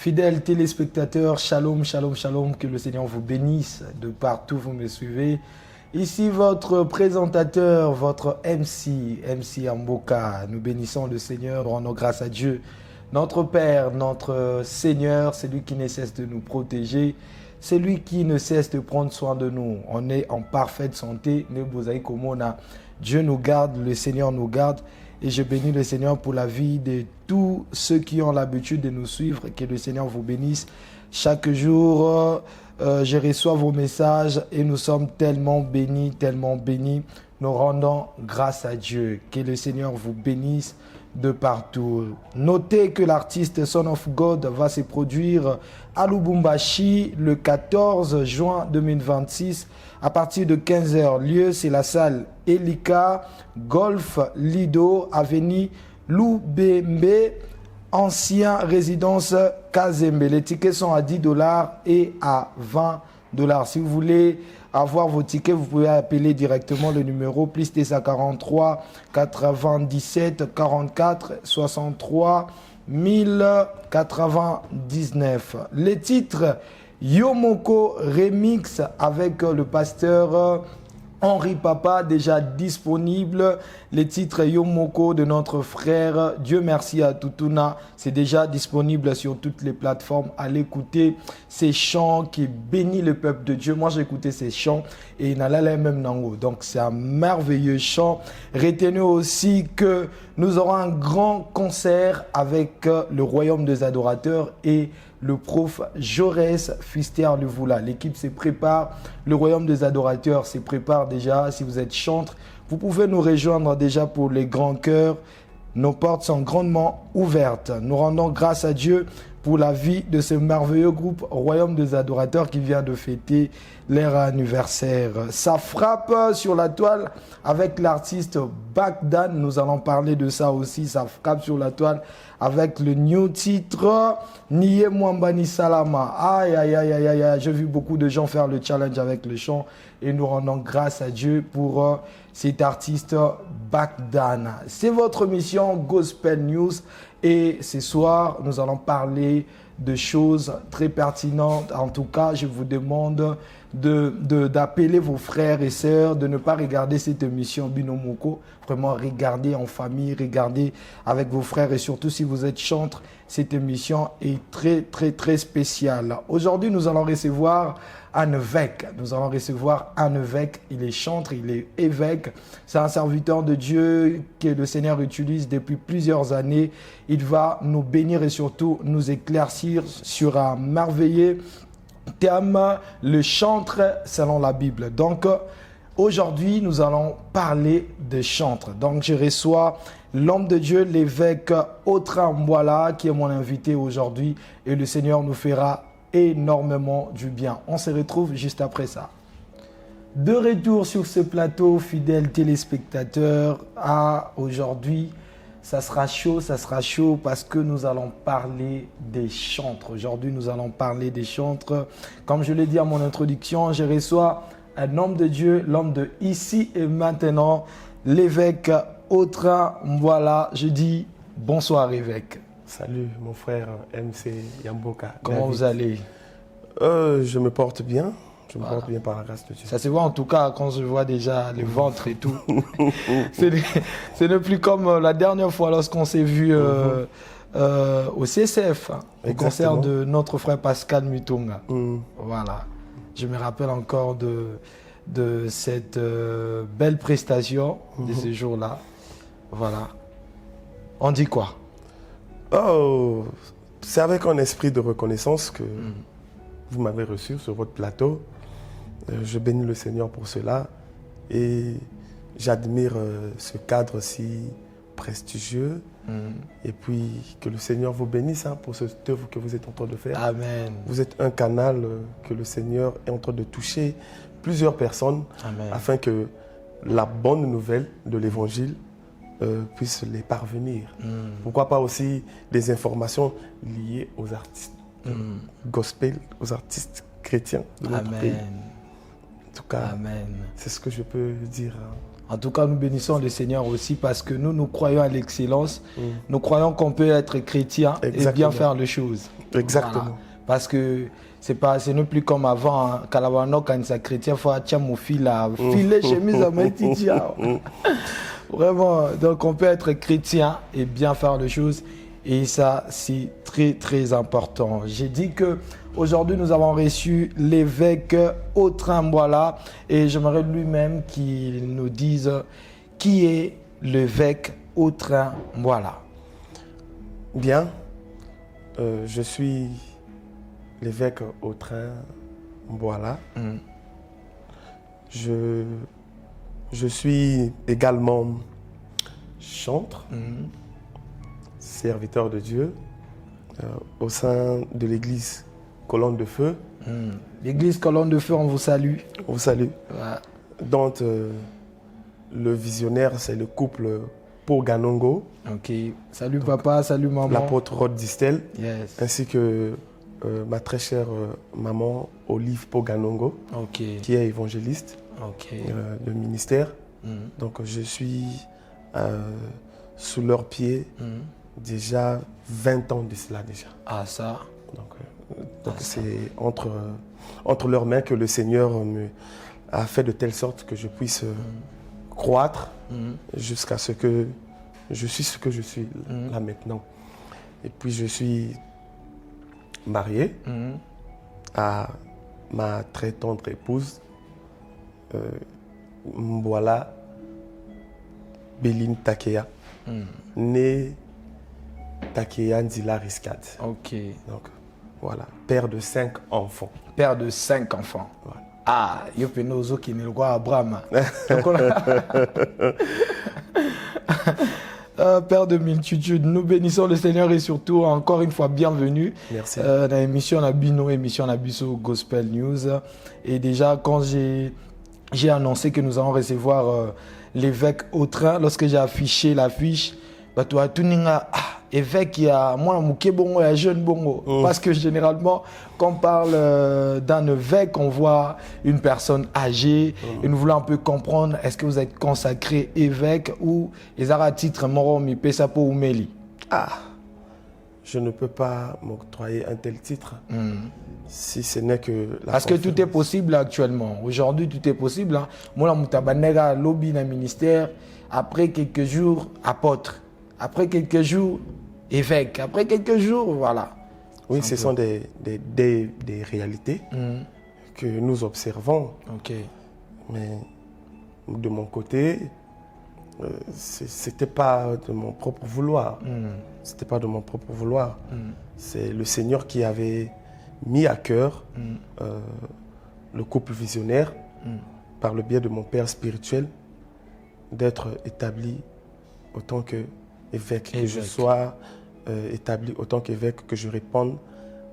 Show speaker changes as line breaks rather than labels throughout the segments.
Fidèles téléspectateurs, shalom, shalom, shalom, que le Seigneur vous bénisse de partout vous me suivez. Ici votre présentateur, votre MC Amboka. Nous bénissons le Seigneur, rendons grâce à Dieu. Notre Père, notre Seigneur, c'est lui qui ne cesse de nous protéger. C'est lui qui ne cesse de prendre soin de nous. On est en parfaite santé. Dieu nous garde, le Seigneur nous garde. Et je bénis le Seigneur pour la vie de tous ceux qui ont l'habitude de nous suivre. Que le Seigneur vous bénisse. Chaque jour, je reçois vos messages et nous sommes tellement bénis, tellement bénis. Nous rendons grâce à Dieu. Que le Seigneur vous bénisse de partout. Notez que l'artiste Son of God va se produire à Lubumbashi le 14 juin 2026 à partir de 15h. Lieu, c'est la salle Elika Golf Lido, avenue Lubembe, ancien résidence Kazembe. Les tickets sont à 10 $ et à 20 $. Si vous voulez avoir vos tickets, vous pouvez appeler directement le numéro plus 43 97 44 63 1099. Les titres Yomoko Remix avec le pasteur Henri Papa, déjà disponible. Les titres Yomoko de notre frère Dieu merci à Tutuna, c'est déjà disponible sur toutes les plateformes. Allez écouter ces chants qui bénissent le peuple de Dieu. Moi j'ai écouté ces chants et Nalala même Nango. Donc c'est un merveilleux chant. Retenez aussi que nous aurons un grand concert avec le Royaume des Adorateurs et le prof Jaurès Fister Levoula. L'équipe se prépare, le Royaume des Adorateurs se prépare déjà. Si vous êtes chantre, vous pouvez nous rejoindre déjà pour les grands chœurs. Nos portes sont grandement ouvertes. Nous rendons grâce à Dieu pour la vie de ce merveilleux groupe Royaume des Adorateurs qui vient de fêter leur anniversaire. Ça frappe sur la toile avec l'artiste Bagdan. Nous allons parler de ça aussi. Ça frappe sur la toile avec le new titre Niye Mwambani Salama. Aïe, aïe, aïe, aïe, aïe. J'ai vu beaucoup de gens faire le challenge avec le chant et nous rendons grâce à Dieu pour cet artiste Bagdan. C'est votre mission Gospel News et ce soir, nous allons parler de choses très pertinentes. En tout cas, je vous demande d'appeler vos frères et sœurs, de ne pas regarder cette émission Binomoko. Vraiment, regardez en famille, regardez avec vos frères et surtout si vous êtes chantre, cette émission est très, très, très spéciale. Aujourd'hui, nous allons recevoir un évêque. Nous allons recevoir un évêque. Il est chantre, il est évêque. C'est un serviteur de Dieu que le Seigneur utilise depuis plusieurs années. Il va nous bénir et surtout nous éclaircir sur un merveilleux thème, le chantre selon la Bible. Donc, aujourd'hui, nous allons parler de chantre. Donc, je reçois l'homme de Dieu, l'évêque Otra Mbwala, qui est mon invité aujourd'hui. Et le Seigneur nous fera énormément du bien. On se retrouve juste après ça. De retour sur ce plateau, fidèles téléspectateurs, aujourd'hui, ça sera chaud parce que nous allons parler des chantres. Aujourd'hui, nous allons parler des chantres. Comme je l'ai dit à mon introduction, je reçois un homme de Dieu, l'homme de ici et maintenant, l'évêque Otra Mbwala. Je dis bonsoir évêque.
Salut mon frère MC Yamboka.
Comment
David.
vous allez?
Je me porte bien. Je me porte bien par la grâce de Dieu.
Ça se voit en tout cas quand je vois déjà le ventre et tout. Ce n'est plus comme la dernière fois lorsqu'on s'est vu au CSF, au concert de notre frère Pascal Mutunga. Voilà. Je me rappelle encore de cette belle prestation de ce jour-là. Voilà. On dit quoi?
Oh, c'est avec un esprit de reconnaissance que vous m'avez reçu sur votre plateau. Je bénis le Seigneur pour cela et j'admire ce cadre si prestigieux. Et puis que le Seigneur vous bénisse pour cette œuvre que vous êtes en train de faire.
Amen.
Vous êtes un canal que le Seigneur est en train de toucher plusieurs personnes.
Amen.
Afin que la bonne nouvelle de l'Évangile puisse les parvenir. Pourquoi pas aussi des informations liées aux artistes gospel, aux artistes chrétiens de notre pays. En tout cas, c'est ce que je peux dire.
En tout cas, nous bénissons le Seigneur aussi parce que nous croyons à l'excellence. Nous croyons qu'on peut être chrétien et bien faire les choses.
Exactement.
Voilà. Parce que ce n'est plus comme avant, hein. Kalavano, quand il chrétien, il faut filer chemise à Maïtitia. Vraiment, donc on peut être chrétien et bien faire les choses. Et ça, c'est très, très important. J'ai dit que aujourd'hui nous avons reçu l'évêque Autran Mbouala et j'aimerais lui-même qu'il nous dise qui est l'évêque Autran Mbouala.
Bien, je suis l'évêque Autran Mbouala. Je suis également chantre, serviteur de Dieu au sein de l'église Colonne de Feu.
L'église Colonne de Feu, on vous salue.
On vous salue.
Ouais.
Dont le visionnaire, c'est le couple Poganongo.
Ok. Salut papa, salut maman.
L'apôtre Rod Distel.
Yes.
Ainsi que ma très chère maman Olive Poganongo, qui est évangéliste de ministère. Donc je suis sous leurs pieds déjà 20 ans de cela déjà.
Ah ça.
Donc c'est entre leurs mains que le Seigneur a fait de telle sorte que je puisse croître jusqu'à ce que je suis ce que je suis là maintenant. Et puis je suis marié à ma très tendre épouse, Mbouala Béline Takeya, née Takeya Nzila Riscade.
Ok.
Donc voilà, père de 5 enfants.
Père de 5 enfants.
Voilà.
Ah, Yopenozo qui est le roi Abraham. Père de multitude, nous bénissons le Seigneur et surtout, encore une fois, bienvenue.
Merci.
Dans l'émission Nabino, émission Nabiso Gospel News. Et déjà, quand j'ai annoncé que nous allons recevoir l'évêque Autran, lorsque j'ai affiché l'affiche, bah, tu as tout évêque, il y a moi, Mouké Bongo, il y a jeune Bongo. Parce que généralement, quand on parle d'un évêque, on voit une personne âgée. Et nous voulons un peu comprendre, est-ce que vous êtes consacré évêque ou les à titre Moromi Pesapo ou Meli?
Ah, je ne peux pas m'octroyer un tel titre si ce n'est que la
Parce que tout est possible actuellement. Aujourd'hui, tout est possible. Hein. Moi, Moutabanega, lobby dans le ministère, après quelques jours, apôtre. Après quelques jours, évêque. Après quelques jours, voilà.
Oui, ce sont des réalités que nous observons.
Ok.
Mais de mon côté, c'était pas de mon propre vouloir. C'était pas de mon propre vouloir. C'est le Seigneur qui avait mis à cœur le couple visionnaire, par le biais de mon père spirituel, d'être établi autant qu'évêque, que je sois établi autant qu'évêque, que je réponde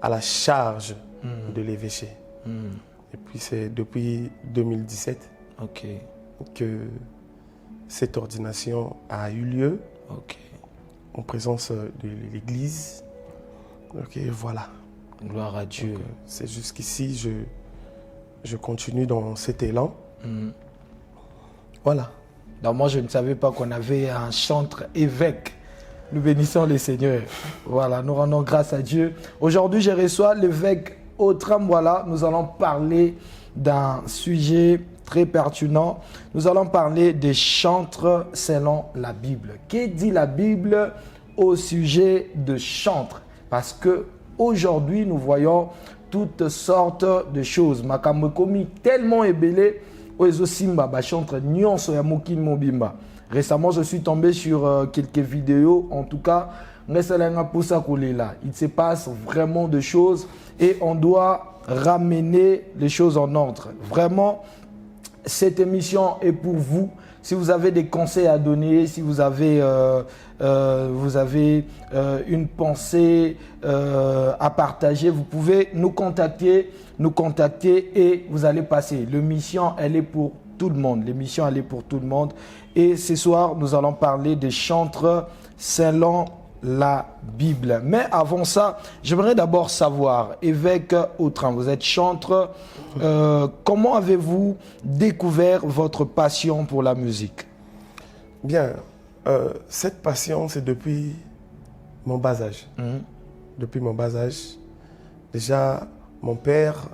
à la charge de l'évêché. Et puis c'est depuis 2017 que cette ordination a eu lieu en présence de l'Église. Voilà.
Gloire à Dieu.
C'est jusqu'ici, je continue dans cet élan. Voilà.
Donc moi, je ne savais pas qu'on avait un chantre évêque. Nous bénissons le Seigneur. Voilà, nous rendons grâce à Dieu. Aujourd'hui, je reçois l'évêque Autran Mbouala. Nous allons parler d'un sujet très pertinent. Nous allons parler des chantres selon la Bible. Que dit la Bible au sujet de chantres? Parce que aujourd'hui, nous voyons toutes sortes de choses. Makambo komi tellement ébélé. Récemment, je suis tombé sur quelques vidéos. En tout cas, il se passe vraiment des choses et on doit ramener les choses en ordre. Vraiment, cette émission est pour vous. Si vous avez des conseils à donner, si vous avez, une pensée à partager, vous pouvez nous contacter et vous allez passer. L'émission, elle est pour tout le monde. L'émission, elle est pour tout le monde. Et ce soir, nous allons parler des chantres selon la Bible. Mais avant ça, j'aimerais d'abord savoir, évêque Autran, vous êtes chantre. Comment avez-vous découvert votre passion pour la musique?
Bien, cette passion, c'est depuis mon bas âge. Depuis mon bas âge, déjà, mon père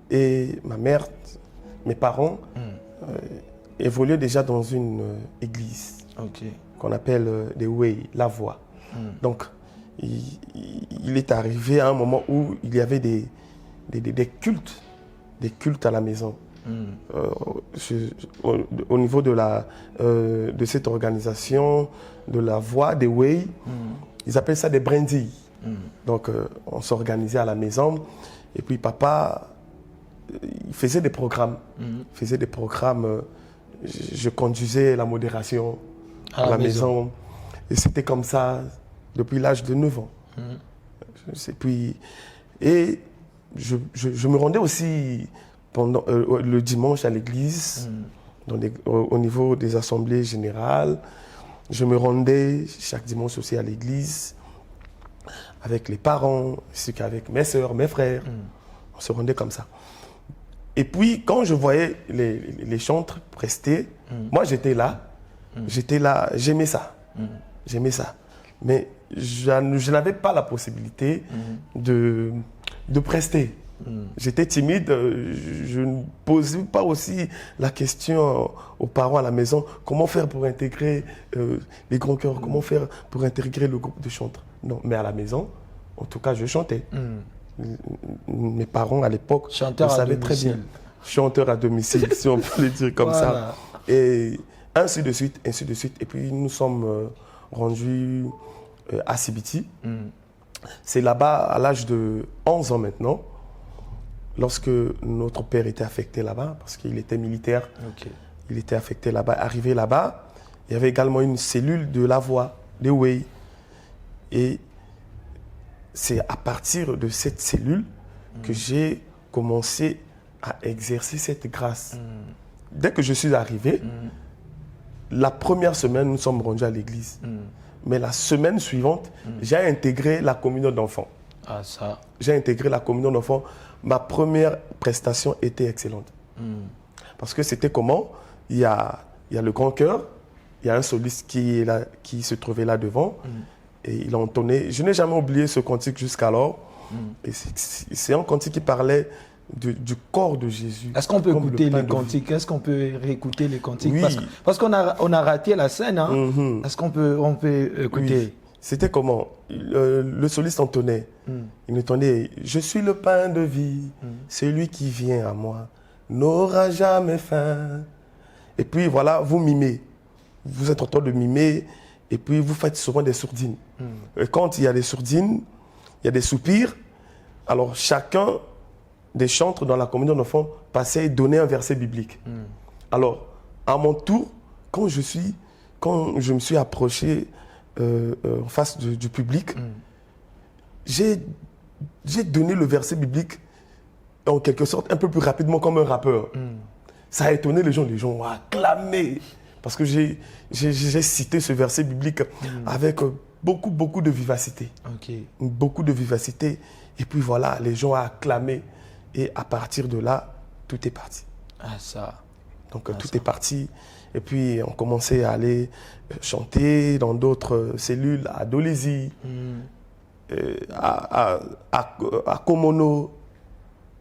et ma mère, mes parents, évoluaient déjà dans une église qu'on appelle des Way, la voix. Donc, il est arrivé à un moment où il y avait des cultes à la maison. Au niveau de cette organisation, de la voix, des Way, ils appellent ça des brindilles. Donc, on s'organisait à la maison. Et puis, papa, il faisait des programmes. Je conduisais la modération à la maison. Et c'était comme ça depuis l'âge de 9 ans. Et je me rendais aussi pendant, le dimanche à l'église, au niveau des assemblées générales. Je me rendais chaque dimanche aussi à l'église avec les parents, ainsi qu'avec mes soeurs, mes frères. On se rendait comme ça. Et puis, quand je voyais les chantres prester, moi j'étais là, j'aimais ça. Mais je n'avais pas la possibilité de prester. J'étais timide, je ne posais pas aussi la question aux parents à la maison, comment faire pour intégrer les grands chœurs, comment faire pour intégrer le groupe de chantres. Non, mais à la maison, en tout cas, je chantais. Mes parents à l'époque le savaient très bien. Chanteur à domicile, si on peut le dire comme ça. Et ainsi de suite. Et puis nous sommes rendus à Sibiti. C'est là-bas, à l'âge de 11 ans maintenant, lorsque notre père était affecté là-bas, parce qu'il était militaire. Il était affecté là-bas. Arrivé là-bas, il y avait également une cellule de la voix, des Way. Et c'est à partir de cette cellule que j'ai commencé à exercer cette grâce. Dès que je suis arrivé, la première semaine, nous sommes rendus à l'église. Mais la semaine suivante, j'ai intégré la communion d'enfants. J'ai intégré la communion d'enfants. Ma première prestation était excellente. Parce que c'était comment? Il y a le grand chœur, il y a un soliste qui se trouvait là devant. Et il a entonné. Je n'ai jamais oublié ce cantique jusqu'alors. Et c'est un cantique qui parlait du corps de Jésus.
Est-ce qu'on peut écouter les cantiques? Est-ce qu'on peut réécouter les cantiques?
Oui.
Parce qu'on a raté la scène. Hein? Est-ce qu'on peut écouter?
Oui. C'était comment? Le soliste entonnait. Il entonnait « Je suis le pain de vie, celui qui vient à moi n'aura jamais faim. » Et puis voilà, vous mimez. Vous êtes en train de mimer. Et puis, vous faites souvent des sourdines. Et quand il y a des sourdines, il y a des soupirs. Alors, chacun des chantres dans la communion d'enfants passait et donnait un verset biblique. Alors, à mon tour, quand je me suis approché en face du public, j'ai donné le verset biblique en quelque sorte un peu plus rapidement comme un rappeur. Ça a étonné les gens ont acclamé. Parce que j'ai cité ce verset biblique avec beaucoup de vivacité. Beaucoup de vivacité. Et puis voilà, les gens ont acclamé. Et à partir de là, tout est parti. Donc tout est parti. Et puis on commençait à aller chanter dans d'autres cellules, à Dolézy, à Komono,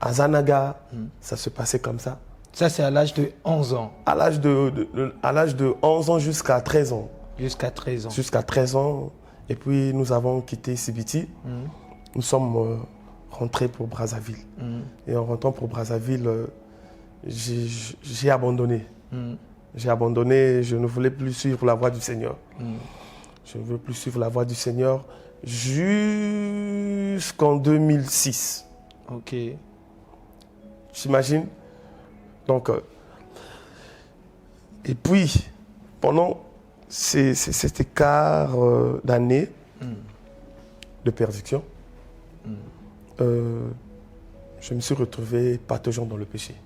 à Zanaga. Ça se passait comme ça.
Ça, c'est à l'âge de 11 ans.
À l'âge de 11 ans jusqu'à 13 ans.
Jusqu'à 13 ans.
Jusqu'à 13 ans. Et puis, nous avons quitté Sibiti. Nous sommes rentrés pour Brazzaville. Et en rentrant pour Brazzaville, j'ai abandonné. J'ai abandonné, je ne voulais plus suivre la voie du Seigneur. Je ne voulais plus suivre la voie du Seigneur jusqu'en 2006. J'imagine. Donc, et puis, pendant cet écart d'années de perdition, je me suis retrouvé pataugeant dans le péché.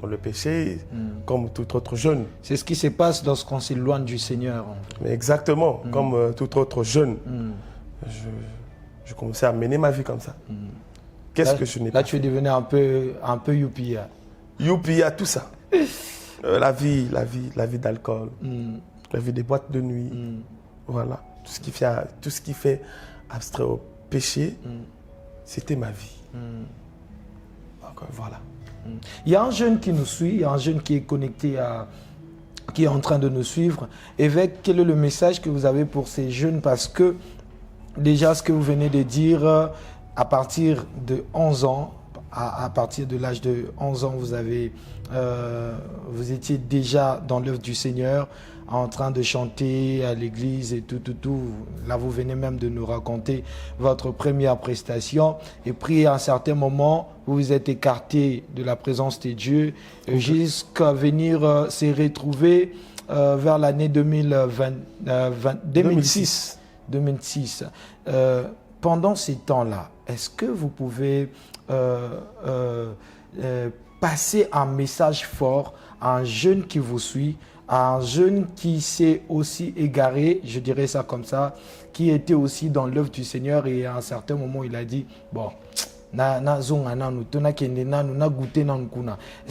Dans le péché, comme tout autre jeune.
C'est ce qui se passe lorsqu'on s'éloigne du Seigneur.
Mais exactement, comme tout autre jeune. Je commençais à mener ma vie comme ça. Qu'est-ce que je n'ai pas
fait? Là, tu es devenu un peu youpia.
Youpia, tout ça. La vie d'alcool, la vie des boîtes de nuit. Voilà. Tout ce qui fait abstrait au péché, c'était ma vie. Donc, voilà.
Il y a un jeune qui nous suit, il y a un jeune qui est connecté qui est en train de nous suivre. Évêque, quel est le message que vous avez pour ces jeunes? Parce que déjà, ce que vous venez de dire, à partir de 11 ans, à partir de l'âge de 11 ans, vous étiez déjà dans l'œuvre du Seigneur, en train de chanter à l'église et tout. Là, vous venez même de nous raconter votre première prestation. Et puis, à un certain moment, vous vous êtes écarté de la présence de Dieu jusqu'à venir se retrouver vers l'année 2006. Pendant ces temps-là, est-ce que vous pouvez passer un message fort à un jeune qui vous suit, à un jeune qui s'est aussi égaré, je dirais ça comme ça, qui était aussi dans l'œuvre du Seigneur et à un certain moment il a dit, bon, est-ce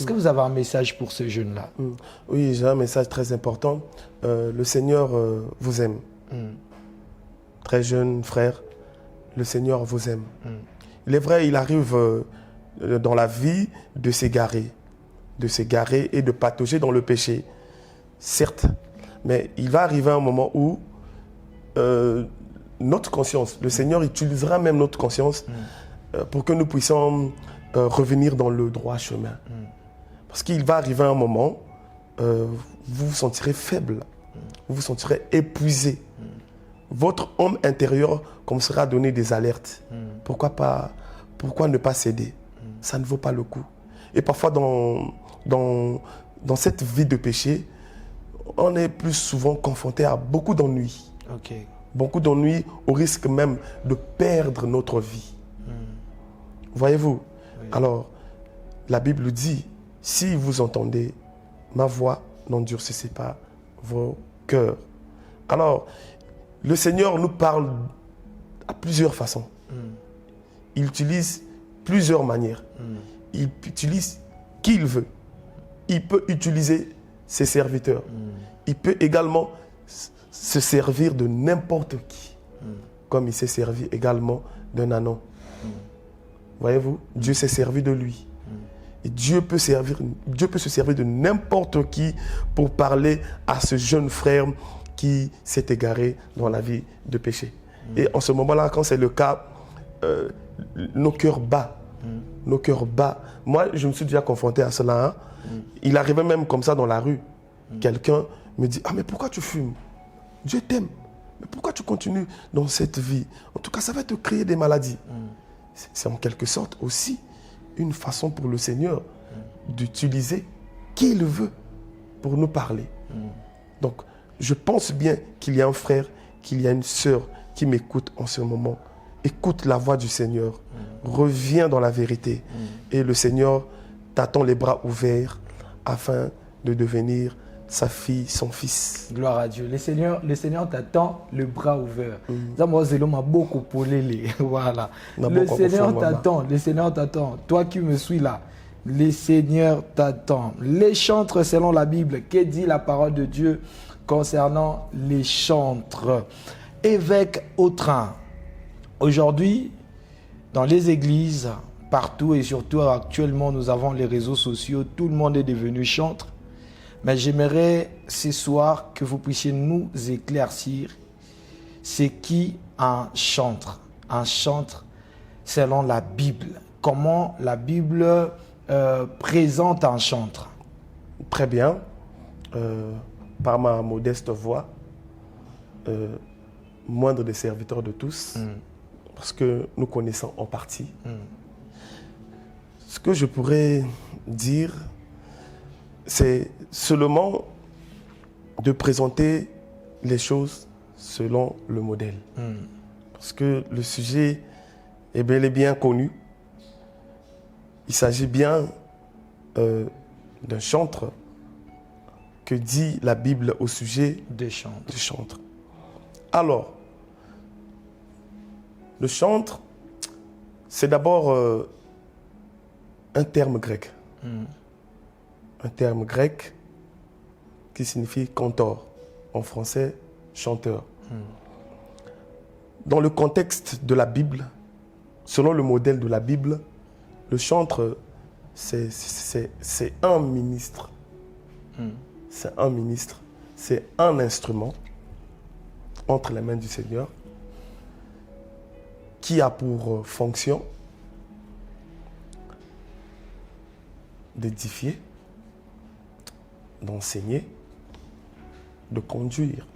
que vous avez un message pour ce jeune-là?
Oui, j'ai un message très important. Le Seigneur vous aime. Très jeune frère, le Seigneur vous aime. Il est vrai, il arrive dans la vie de s'égarer et de patauger dans le péché. Certes, mais il va arriver un moment où notre conscience, le Seigneur utilisera même notre conscience pour que nous puissions revenir dans le droit chemin. Parce qu'il va arriver un moment, vous vous sentirez faible, vous vous sentirez épuisé. Votre homme intérieur commencera à donner des alertes. Pourquoi ne pas céder? Ça ne vaut pas le coup. Et parfois, dans cette vie de péché, on est plus souvent confronté à beaucoup d'ennuis. Beaucoup d'ennuis au risque même de perdre notre vie. Voyez-vous? Oui. Alors, la Bible dit, si vous entendez ma voix, n'endurcissez pas vos cœurs. Alors, le Seigneur nous parle à plusieurs façons. Il utilise plusieurs manières. Il utilise qui il veut. Il peut utiliser ses serviteurs. Il peut également se servir de n'importe qui. Comme il s'est servi également d'un ânon. Voyez-vous, Dieu s'est servi de lui. Et Dieu peut se servir de n'importe qui pour parler à ce jeune frère qui s'est égaré dans la vie de péché. Et en ce moment-là, quand c'est le cas, nos cœurs battent. Nos cœurs battent. Moi, je me suis déjà confronté à cela. Il arrivait même comme ça dans la rue. Quelqu'un me dit, ah mais pourquoi tu fumes? Dieu t'aime. Mais pourquoi tu continues dans cette vie? En tout cas, ça va te créer des maladies. C'est en quelque sorte aussi une façon pour le Seigneur d'utiliser qui il veut pour nous parler. Donc, je pense bien qu'il y a un frère, qu'il y a une sœur qui m'écoute en ce moment. Écoute la voix du Seigneur. Reviens dans la vérité. Et le Seigneur t'attend les bras ouverts afin de devenir sa fille, son fils.
Gloire à Dieu. Le Seigneur t'attend le bras ouvert. Voilà. Le Seigneur t'attend. Toi qui me suis là, le Seigneur t'attend. Les chantres selon la Bible. Que dit la parole de Dieu concernant les chantres? Évêque Autrin. Aujourd'hui, dans les églises, partout et surtout actuellement, nous avons les réseaux sociaux. Tout le monde est devenu chantre. Mais j'aimerais ce soir que vous puissiez nous éclaircir c'est qui un chantre selon la Bible. Comment la Bible présente un chantre?
Très bien. Par ma modeste voix, moindre des serviteurs de tous, parce que nous connaissons en partie. Ce que je pourrais dire, c'est seulement de présenter les choses selon le modèle. Parce que le sujet est bel et bien connu. Il s'agit bien d'un chantre. Que dit la Bible au sujet
des chantres?
Alors, le chantre, c'est d'abord un terme grec. Un terme grec qui signifie cantor. En français, chanteur. Dans le contexte de la Bible, selon le modèle de la Bible, le chantre, c'est un ministre. C'est un ministre. C'est un instrument entre les mains du Seigneur qui a pour fonction d'édifier, d'enseigner, de conduire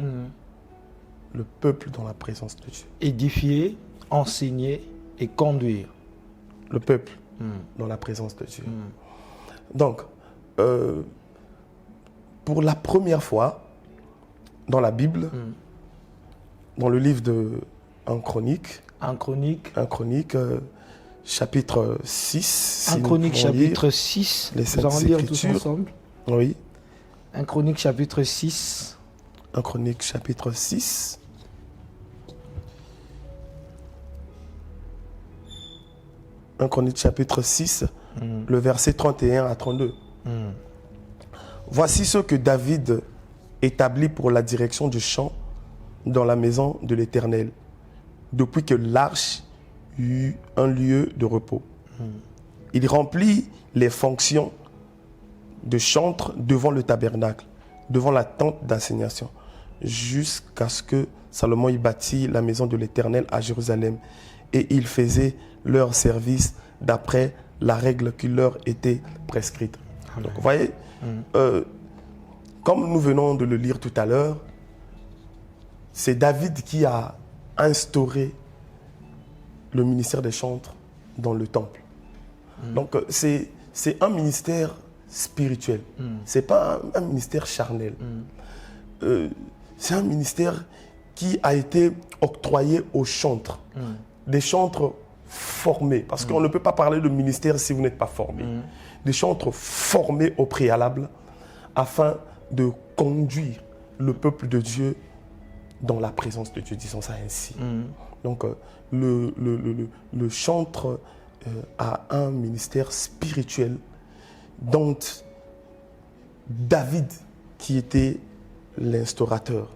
le peuple dans la présence de Dieu.
Édifier, enseigner et conduire.
Le peuple dans la présence de Dieu. Donc, pour la première fois dans la Bible, dans le livre de 1 Chronique, chapitre 6.
1 Chronique, chapitre 6.
Les
Nous allons lire tous ensemble.
Oui.
1 Chronique, chapitre 6.
1 Chronique, chapitre 6. Un Chronique chapitre 6, le verset 31 à 32. Voici ce que David établit pour la direction du chant dans la maison de l'Éternel, depuis que l'arche eut un lieu de repos. Il remplit les fonctions de chantre devant le tabernacle, devant la tente d'assignation, jusqu'à ce que Salomon y bâtit la maison de l'Éternel à Jérusalem. Et il faisait leur service d'après la règle qui leur était prescrite. Donc, vous voyez, comme nous venons de le lire tout à l'heure, c'est David qui a instauré le ministère des chantres dans le temple. Donc, c'est un ministère spirituel. Ce n'est pas un ministère charnel. C'est un ministère qui a été octroyé aux chantres. Des chantres formés, parce qu'on ne peut pas parler de ministère si vous n'êtes pas formé. Des chantres formés au préalable afin de conduire le peuple de Dieu dans la présence de Dieu, disons ça ainsi. Donc le chantre a un ministère spirituel dont David, qui était l'instaurateur,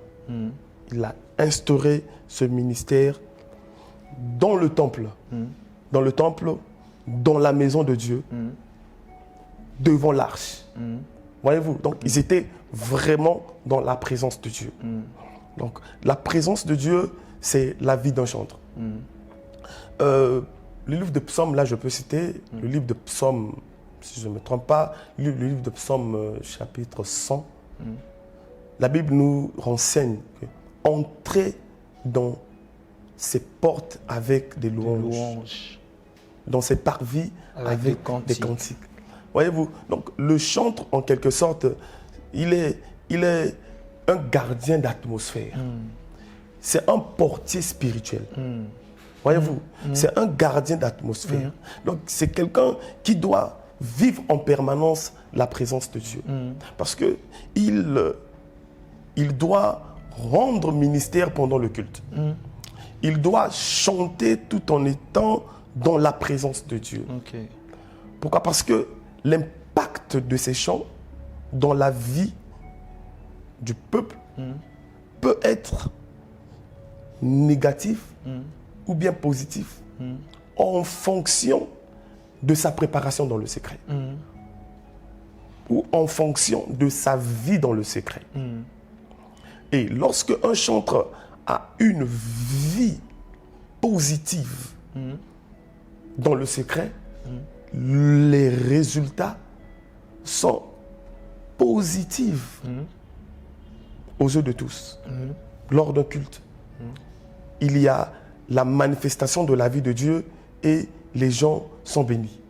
il a instauré ce ministère dans le temple, dans la maison de Dieu, devant l'arche. Voyez-vous, donc ils étaient vraiment dans la présence de Dieu. Donc la présence de Dieu, c'est la vie d'un chantre. Le livre de Psaumes, là je peux citer, le livre de Psaumes, si je ne me trompe pas, le livre de Psaumes chapitre 100, la Bible nous renseigne que entrer dans ses portes avec des louanges, dans ses parvis avec des cantiques. Voyez-vous, donc le chantre, en quelque sorte, il est un gardien d'atmosphère. C'est un portier spirituel. Voyez-vous, c'est un gardien d'atmosphère. Donc c'est quelqu'un qui doit vivre en permanence la présence de Dieu. Parce que il doit rendre ministère pendant le culte. Il doit chanter tout en étant dans la présence de Dieu. Pourquoi? Parce que l'impact de ces chants dans la vie du peuple peut être négatif ou bien positif en fonction de sa préparation dans le secret ou en fonction de sa vie dans le secret. Et lorsque un chantre a une vie positive dans le secret, les résultats sont positifs aux yeux de tous. Lors d'un culte, il y a la manifestation de la vie de Dieu et les gens sont bénis.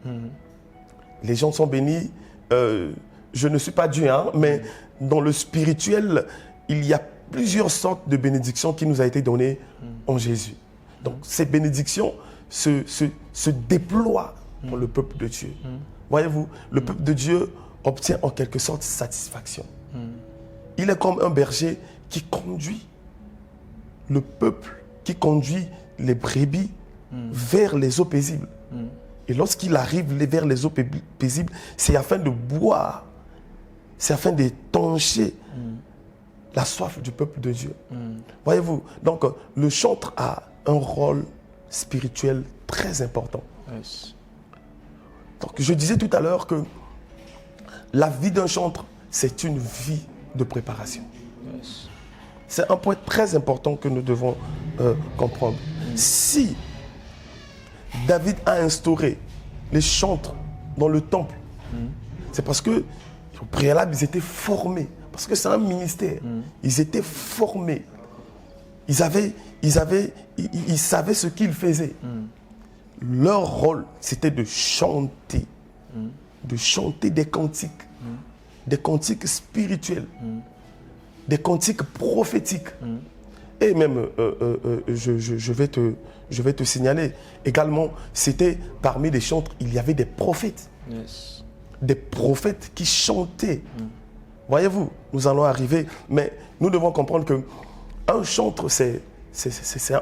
Les gens sont bénis. Je ne suis pas Dieu, mais dans le spirituel, il y a plusieurs sortes de bénédictions qui nous ont été données en Jésus. Donc ces bénédictions se déploient pour le peuple de Dieu. Voyez-vous, le peuple de Dieu obtient en quelque sorte satisfaction. Il est comme un berger qui conduit le peuple, qui conduit les brebis vers les eaux paisibles. Et lorsqu'il arrive vers les eaux paisibles, c'est afin de boire, c'est afin d'étancher la soif du peuple de Dieu. Voyez-vous, donc le chantre a un rôle spirituel très important.
Yes.
Donc, je disais tout à l'heure que la vie d'un chantre, c'est une vie de préparation.
Yes.
C'est un point très important que nous devons comprendre. Si David a instauré les chantres dans le temple, c'est parce que au préalable, ils étaient formés. Parce que c'est un ministère. Ils étaient formés. Ils savaient ce qu'ils faisaient. Leur rôle, c'était de chanter. De chanter des cantiques spirituels, des cantiques prophétiques. Et même, je vais te signaler, également, c'était parmi les chantres, il y avait des prophètes.
Yes.
Des prophètes qui chantaient. Voyez-vous, nous allons arriver, mais nous devons comprendre qu'un chantre, c'est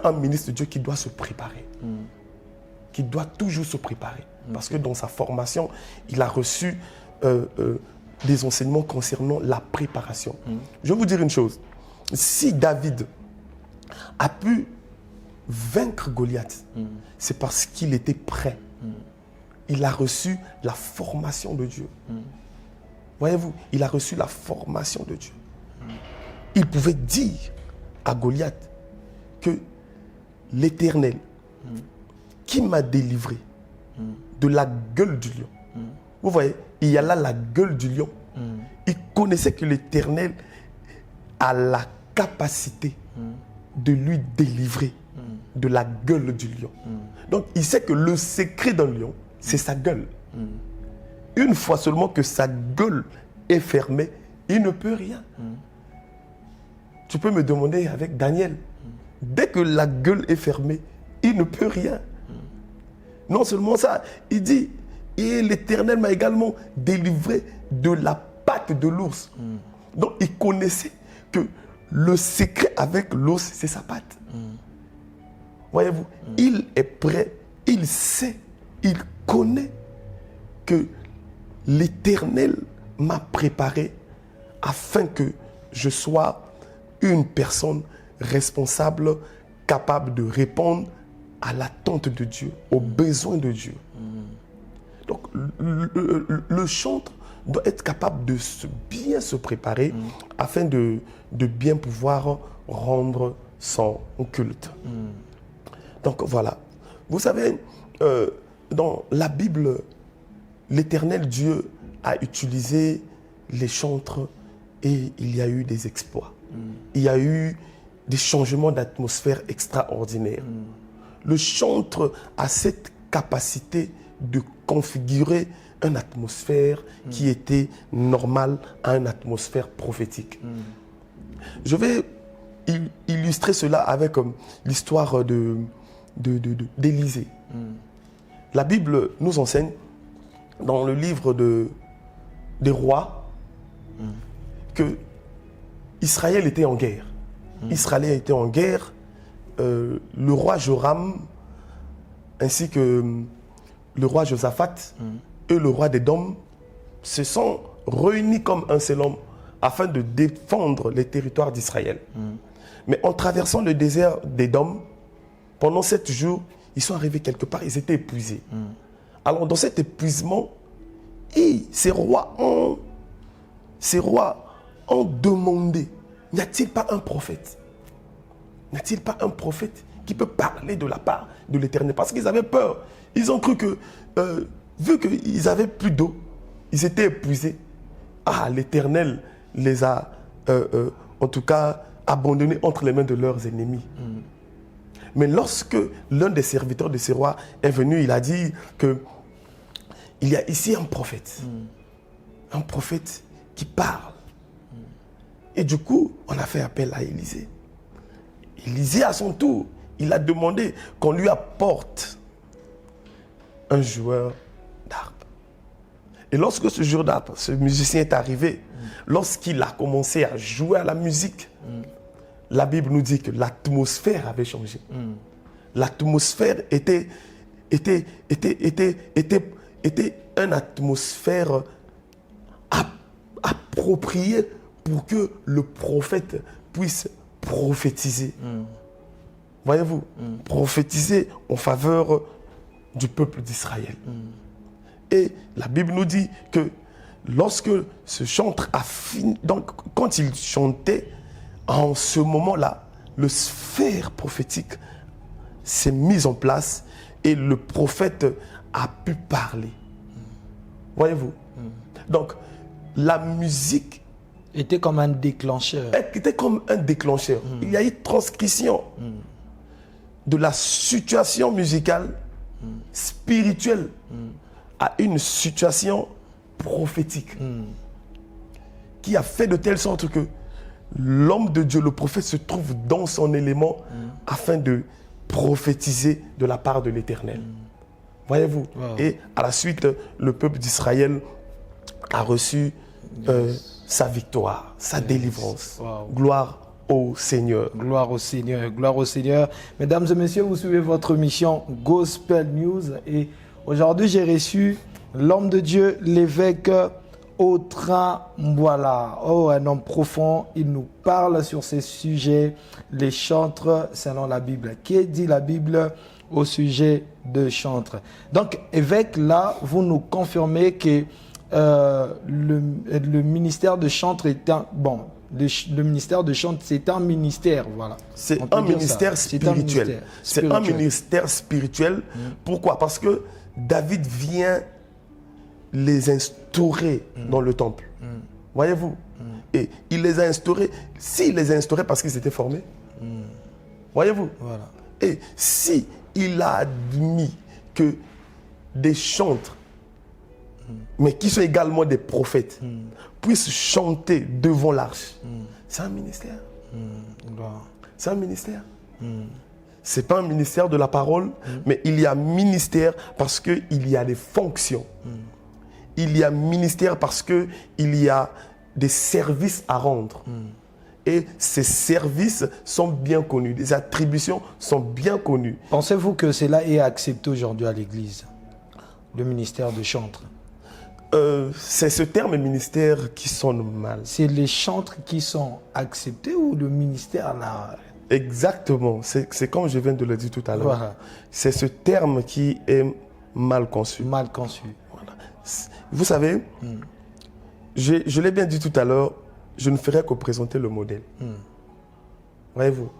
un ministre de Dieu qui doit se préparer. Qui doit toujours se préparer. Parce que dans sa formation, il a reçu des enseignements concernant la préparation. Je vais vous dire une chose. Si David a pu vaincre Goliath, c'est parce qu'il était prêt. Il a reçu la formation de Dieu. Voyez-vous, il a reçu la formation de Dieu. Il pouvait dire à Goliath que l'Éternel qui m'a délivré de la gueule du lion. Vous voyez, il y a là la gueule du lion. Il connaissait que l'Éternel a la capacité de lui délivrer de la gueule du lion. Donc, il sait que le secret d'un lion, c'est sa gueule. Une fois seulement que sa gueule est fermée, il ne peut rien. Tu peux me demander avec Daniel, dès que la gueule est fermée, il ne peut rien. Non seulement ça, il dit, et l'Éternel m'a également délivré de la patte de l'ours. Donc il connaissait que le secret avec l'os, c'est sa patte. Voyez-vous, il est prêt, il sait, il connaît que l'Éternel m'a préparé afin que je sois une personne responsable, capable de répondre à l'attente de Dieu, aux besoins de Dieu. Donc, le chantre doit être capable de bien se préparer afin de bien pouvoir rendre son culte. Donc, voilà. Vous savez, dans la Bible, l'Éternel Dieu a utilisé les chantres et il y a eu des exploits. Il y a eu des changements d'atmosphère extraordinaires. Le chantre a cette capacité de configurer une atmosphère qui était normale à une atmosphère prophétique. Je vais illustrer cela avec l'histoire d'Élisée. La Bible nous enseigne dans le livre des rois que Israël était en guerre. Israël était en guerre. Le roi Joram ainsi que le roi Josaphat et le roi d'Édom se sont réunis comme un seul homme afin de défendre les territoires d'Israël. Mais en traversant le désert d'Édom, pendant 7 jours, ils sont arrivés quelque part, ils étaient épuisés. Alors dans cet épuisement, ces rois ont demandé, n'y a-t-il pas un prophète? N'y a-t-il pas un prophète qui peut parler de la part de l'Éternel? Parce qu'ils avaient peur. Ils ont cru que, vu qu'ils n'avaient plus d'eau, ils étaient épuisés. L'Éternel les a, en tout cas, abandonnés entre les mains de leurs ennemis. Mais lorsque l'un des serviteurs de ces rois est venu, il a dit qu'il y a ici un prophète. Un prophète qui parle. Et du coup, on a fait appel à Élisée. Élisée, à son tour, il a demandé qu'on lui apporte un joueur d'harpe. Et lorsque ce joueur d'harpe, ce musicien est arrivé, lorsqu'il a commencé à jouer à la musique, la Bible nous dit que l'atmosphère avait changé. L'atmosphère était une atmosphère appropriée pour que le prophète puisse prophétiser. Voyez-vous, prophétiser en faveur du peuple d'Israël. Et la Bible nous dit que lorsque ce chantre a fini, donc quand il chantait, en ce moment-là, le sphère prophétique s'est mis en place et le prophète a pu parler. Voyez-vous? Donc, la musique
était comme un déclencheur.
Était comme un déclencheur. Il y a eu transcription de la situation musicale, spirituelle, à une situation prophétique qui a fait de telle sorte que l'homme de Dieu, le prophète, se trouve dans son élément afin de prophétiser de la part de l'Éternel. Voyez-vous?
Wow.
Et à la suite, le peuple d'Israël a reçu sa victoire, sa délivrance.
Wow.
Gloire au Seigneur.
Gloire au Seigneur, gloire au Seigneur. Mesdames et messieurs, vous suivez votre mission Gospel News et aujourd'hui j'ai reçu l'homme de Dieu, l'évêque Autran Mbouala. Oh, un homme profond, il nous parle sur ces sujets, les chantres selon la Bible. Qu'est dit la Bible au sujet de chantres? Donc, évêque, là, vous nous confirmez que le ministère de chantre est un... Bon, le ministère de chantre, c'est un ministère, voilà.
C'est un ministère spirituel. C'est un ministère spirituel. Pourquoi? Parce que David vient les instaurer dans le temple. Voyez-vous? Et il les a instaurés. S'il les a instaurés parce qu'ils étaient formés. Voyez-vous?
Voilà.
Et si il a admis que des chantres, mais qui sont également des prophètes, puissent chanter devant l'arche, c'est un ministère. C'est un ministère. Ce n'est pas un ministère de la parole, mais il y a ministère parce qu'il y a des fonctions. Il y a ministère parce qu'il y a des services à rendre. Et ces services sont bien connus, les attributions sont bien connues.
Pensez-vous que cela est accepté aujourd'hui à l'Église, le ministère de chantre?
C'est ce terme ministère qui sonne mal.
C'est les chantres qui sont acceptés ou le ministère là?
Exactement, c'est comme je viens de le dire tout à l'heure.
Voilà.
C'est ce terme qui est mal conçu.
Mal conçu.
Voilà. Vous savez, je l'ai bien dit tout à l'heure, je ne ferai que présenter le modèle. Voyez-vous?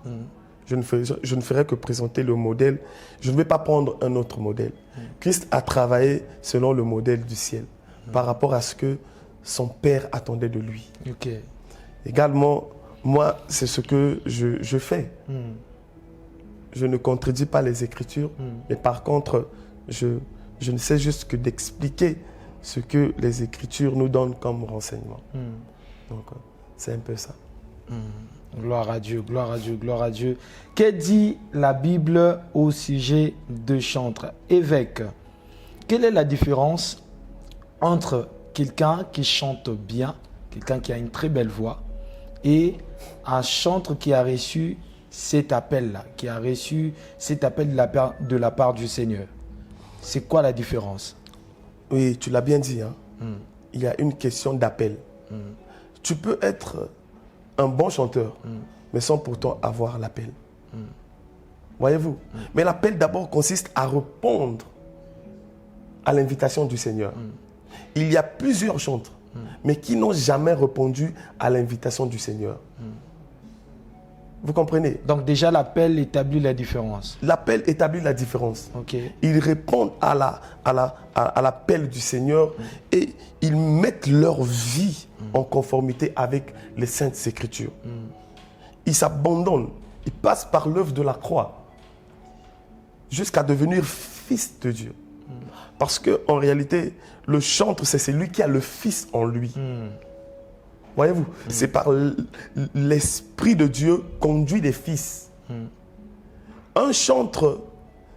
Je ne ferai que présenter le modèle. Je ne vais pas prendre un autre modèle. Christ a travaillé selon le modèle du ciel, par rapport à ce que son Père attendait de lui.
Okay.
Également, moi, c'est ce que je fais. Je ne contredis pas les Écritures, mais par contre, je ne sais juste que d'expliquer ce que les Écritures nous donnent comme renseignement. Donc, c'est un peu ça.
Gloire à Dieu, gloire à Dieu, gloire à Dieu. Que dit la Bible au sujet de chantre? Évêque, quelle est la différence entre quelqu'un qui chante bien, quelqu'un qui a une très belle voix, et un chantre qui a reçu cet appel-là, qui a reçu cet appel de la part du Seigneur? C'est quoi la différence?
Oui, tu l'as bien dit. Hein? Il y a une question d'appel. Tu peux être un bon chanteur, mais sans pourtant avoir l'appel. Voyez-vous? Mais l'appel d'abord consiste à répondre à l'invitation du Seigneur. Il y a plusieurs chantres, mais qui n'ont jamais répondu à l'invitation du Seigneur. Vous comprenez?
Donc déjà l'appel établit la différence.
L'appel établit la différence.
Okay.
Ils répondent à l'appel du Seigneur et ils mettent leur vie en conformité avec les Saintes Écritures. Ils s'abandonnent, ils passent par l'œuvre de la croix jusqu'à devenir fils de Dieu. Parce qu'en réalité, le chantre, c'est celui qui a le Fils en lui. Voyez-vous, c'est par l'Esprit de Dieu conduit des fils. Un chantre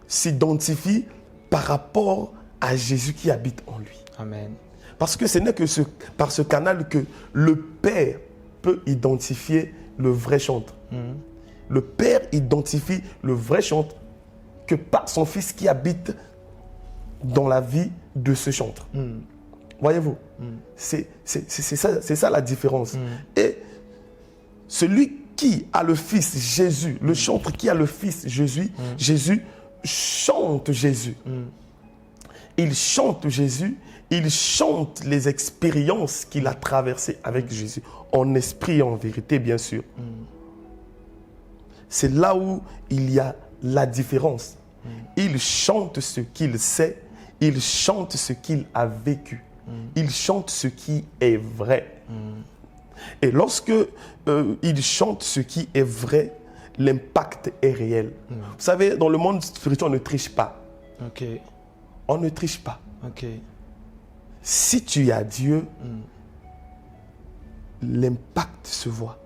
s'identifie par rapport à Jésus qui habite en lui.
Amen.
Parce que ce n'est que par ce canal que le Père peut identifier le vrai chantre. Le Père identifie le vrai chantre que par son Fils qui habite dans la vie de ce chantre. Voyez-vous, c'est ça la différence. Et celui qui a le Fils Jésus, le chantre qui a le Fils Jésus, Jésus chante Jésus. il chante Jésus, il chante les expériences qu'il a traversées avec Jésus, en esprit et en vérité, bien sûr. C'est là où il y a la différence. Il chante ce qu'il sait, il chante ce qu'il a vécu, il chante ce qui est vrai. Et lorsque il chante ce qui est vrai, l'impact est réel. Vous savez, dans le monde spirituel, on ne triche pas.
Ok.
On ne triche pas.
Ok.
Si tu as Dieu, l'impact se voit.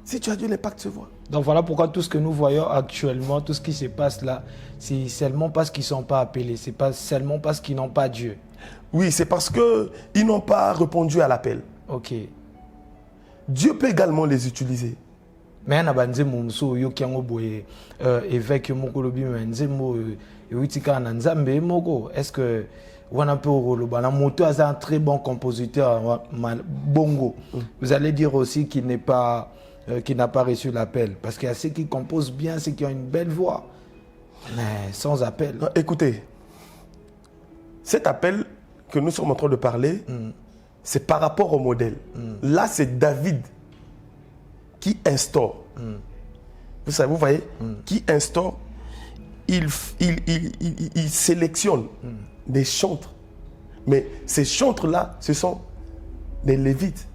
Si tu as Dieu, l'impact se voit.
Donc voilà pourquoi tout ce que nous voyons actuellement, tout ce qui se passe là, c'est seulement parce qu'ils ne sont pas appelés, c'est pas seulement parce qu'ils n'ont pas Dieu.
Oui, c'est parce qu'ils n'ont pas répondu à l'appel.
Ok.
Dieu peut également les utiliser.
Mais na banze mumso yo kiango boye évêque moko lobi menze mo witika na nzambe moko. Est-ce que wana pe roloba na moto a un très bon compositeur bongo. Vous allez dire aussi qu'il n'est pas qui n'a pas reçu l'appel parce qu'il y a ceux qui composent bien, ceux qui ont une belle voix. Mais sans appel.
Non, écoutez, cet appel que nous sommes en train de parler, c'est par rapport au modèle. Là, c'est David qui instaure. Vous savez, vous voyez, qui instaure, il sélectionne des chantres. Mais ces chantres-là, ce sont des Lévites.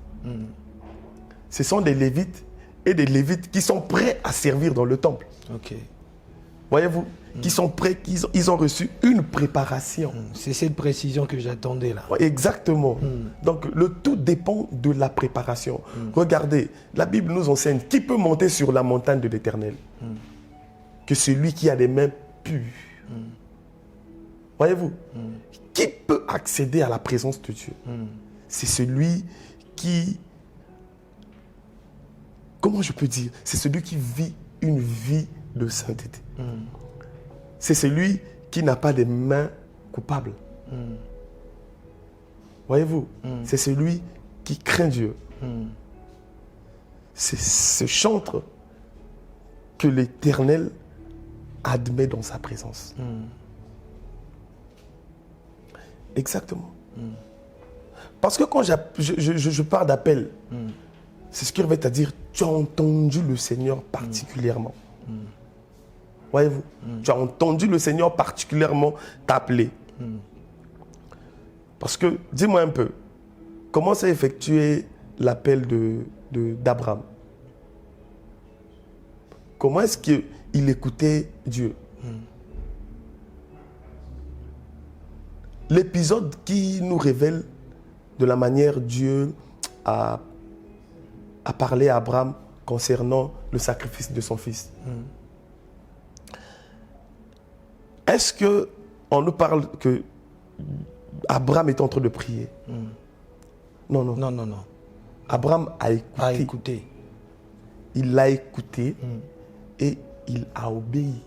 Ce sont des Lévites et des Lévites qui sont prêts à servir dans le temple.
Ok.
Voyez-vous, qui sont prêts, ils ont reçu une préparation.
C'est cette précision que j'attendais là.
Exactement. Donc, le tout dépend de la préparation. Regardez, la Bible nous enseigne qui peut monter sur la montagne de l'Éternel que celui qui a des mains pures. Voyez-vous, qui peut accéder à la présence de Dieu? C'est celui qui, comment je peux dire, c'est celui qui vit une vie de sainteté. C'est celui qui n'a pas des mains coupables. Voyez-vous, c'est celui qui craint Dieu. C'est ce chantre que l'Éternel admet dans sa présence. Exactement. Parce que quand je parle d'appel, c'est ce qui revient à dire, tu as entendu le Seigneur particulièrement. Voyez-vous, tu as entendu le Seigneur particulièrement t'appeler. Parce que, dis-moi un peu, comment s'est effectué l'appel d'Abraham? Comment est-ce qu'il écoutait Dieu? L'épisode qui nous révèle de la manière Dieu a parlé à Abraham concernant le sacrifice de son fils. Est-ce qu'on nous parle que Abraham est en train de prier? Non, non.
Non, non, non.
Abraham a écouté.
A écouté.
Il l'a écouté et il a obéi.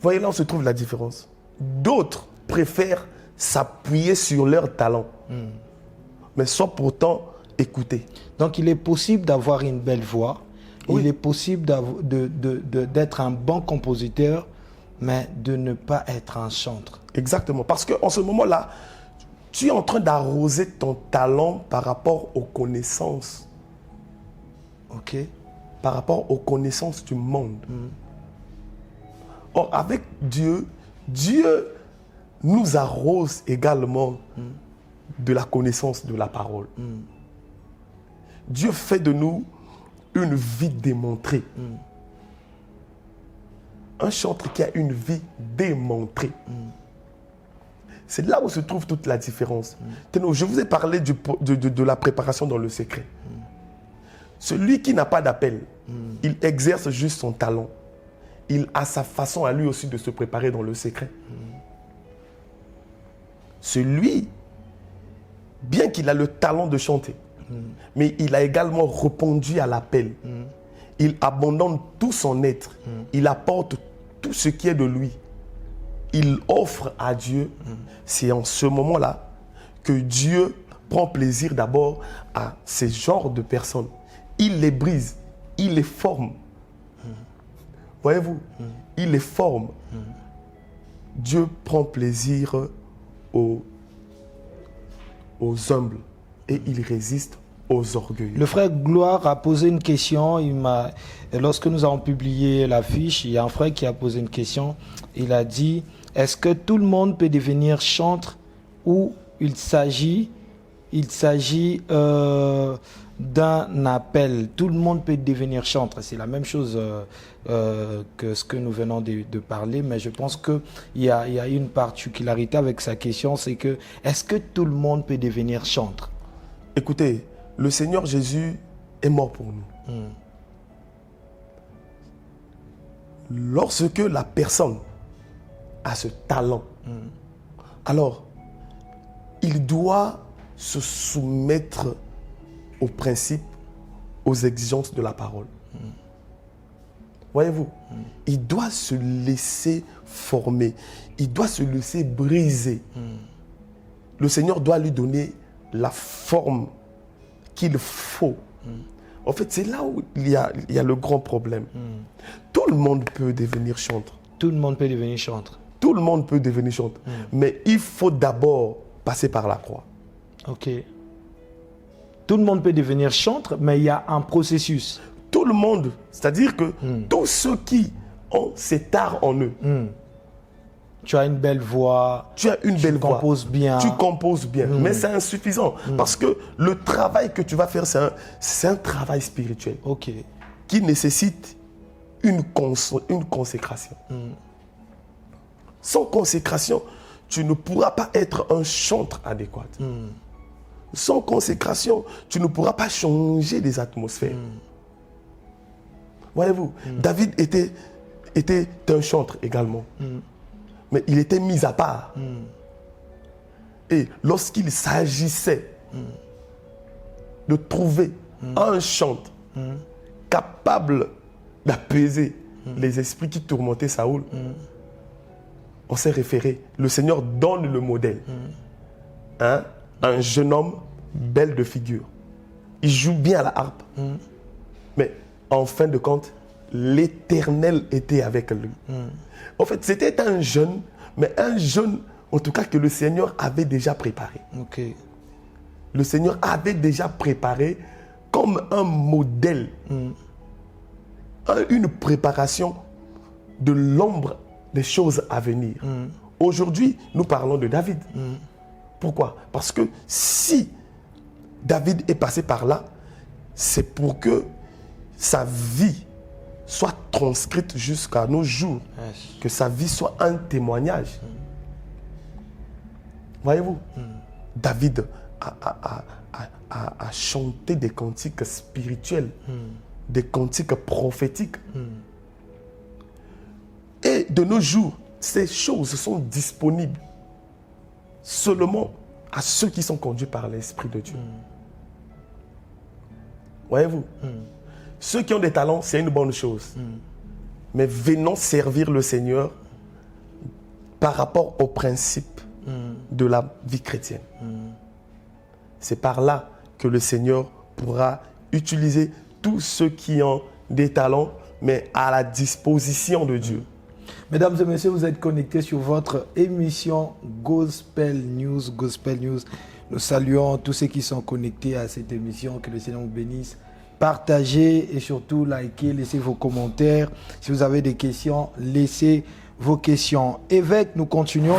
Voyez, là, on se trouve la différence. D'autres préfèrent s'appuyer sur leur talent, mais sans pourtant écouter.
Donc, il est possible d'avoir une belle voix. Oui. Il est possible d'être un bon compositeur, mais de ne pas être un chantre.
Exactement. Parce qu'en ce moment-là, tu es en train d'arroser ton talent par rapport aux connaissances.
Ok.
Par rapport aux connaissances du monde. Or, avec Dieu, Dieu nous arrose également de la connaissance de la parole. Dieu fait de nous une vie démontrée. Un chantre qui a une vie démontrée. C'est là où se trouve toute la différence. Je vous ai parlé de la préparation dans le secret. Celui qui n'a pas d'appel, il exerce juste son talent. Il a sa façon à lui aussi de se préparer dans le secret. Celui, bien qu'il a le talent de chanter, mais il a également répondu à l'appel. Il abandonne tout son être. Il apporte tout ce qui est de lui. Il offre à Dieu. C'est en ce moment-là que Dieu prend plaisir d'abord à ces genres de personnes. Il les brise, il les forme. Voyez-vous, il les forme. Dieu prend plaisir aux humbles et il résiste aux orgueilleux.
Le frère Gloire a posé une question. Lorsque nous avons publié l'affiche, il y a un frère qui a posé une question. Il a dit, est-ce que tout le monde peut devenir chantre ou il s'agit d'un appel? Tout le monde peut devenir chantre. C'est la même chose que ce que nous venons de parler, mais je pense qu'il y a une particularité avec sa question, c'est que est-ce que tout le monde peut devenir chantre?
Écoutez, le Seigneur Jésus est mort pour nous. Lorsque la personne a ce talent, alors il doit se soumettre aux principes, aux exigences de la parole. Voyez-vous, il doit se laisser former, il doit se laisser briser. Le Seigneur doit lui donner la forme qu'il faut. En fait, c'est là où il y a le grand problème. Tout le monde peut devenir chantre.
Tout le monde peut devenir chantre.
Tout le monde peut devenir chantre. Mais il faut d'abord passer par la croix.
Ok. Tout le monde peut devenir chantre, mais il y a un processus.
Tout le monde, c'est-à-dire que tous ceux qui ont cet art en eux.
Tu as une belle voix.
Tu as une belle voix.
Tu composes bien.
Tu composes bien. Mais c'est insuffisant. Parce que le travail que tu vas faire, c'est un travail spirituel.
Ok.
Qui nécessite une consécration. Sans consécration, tu ne pourras pas être un chantre adéquat. Sans consécration, tu ne pourras pas changer les atmosphères. Voyez-vous, David était un chantre également. Mais il était mis à part. Et lorsqu'il s'agissait de trouver un chantre capable d'apaiser les esprits qui tourmentaient Saoul, on s'est référé. Le Seigneur donne le modèle. Un jeune homme belle de figure. Il joue bien à la harpe. Mais en fin de compte, l'Éternel était avec lui. En fait, c'était un jeune, mais un jeune, en tout cas, que le Seigneur avait déjà préparé.
Okay.
Le Seigneur avait déjà préparé comme un modèle, une préparation de l'ombre des choses à venir. Aujourd'hui, nous parlons de David. Pourquoi? Parce que si David est passé par là, c'est pour que sa vie soit transcrite jusqu'à nos jours. Yes. Que sa vie soit un témoignage. Voyez-vous, David a chanté des cantiques spirituels, des cantiques prophétiques. Et de nos jours, ces choses sont disponibles seulement à ceux qui sont conduits par l'Esprit de Dieu. Voyez-vous, ceux qui ont des talents, c'est une bonne chose. Mais venons servir le Seigneur par rapport aux principes de la vie chrétienne. C'est par là que le Seigneur pourra utiliser tous ceux qui ont des talents, mais à la disposition de Dieu.
Mesdames et messieurs, vous êtes connectés sur votre émission Gospel News. Gospel News. Nous saluons tous ceux qui sont connectés à cette émission. Que le Seigneur vous bénisse. Partagez et surtout likez, laissez vos commentaires. Si vous avez des questions, laissez vos questions. Évêque, nous continuons.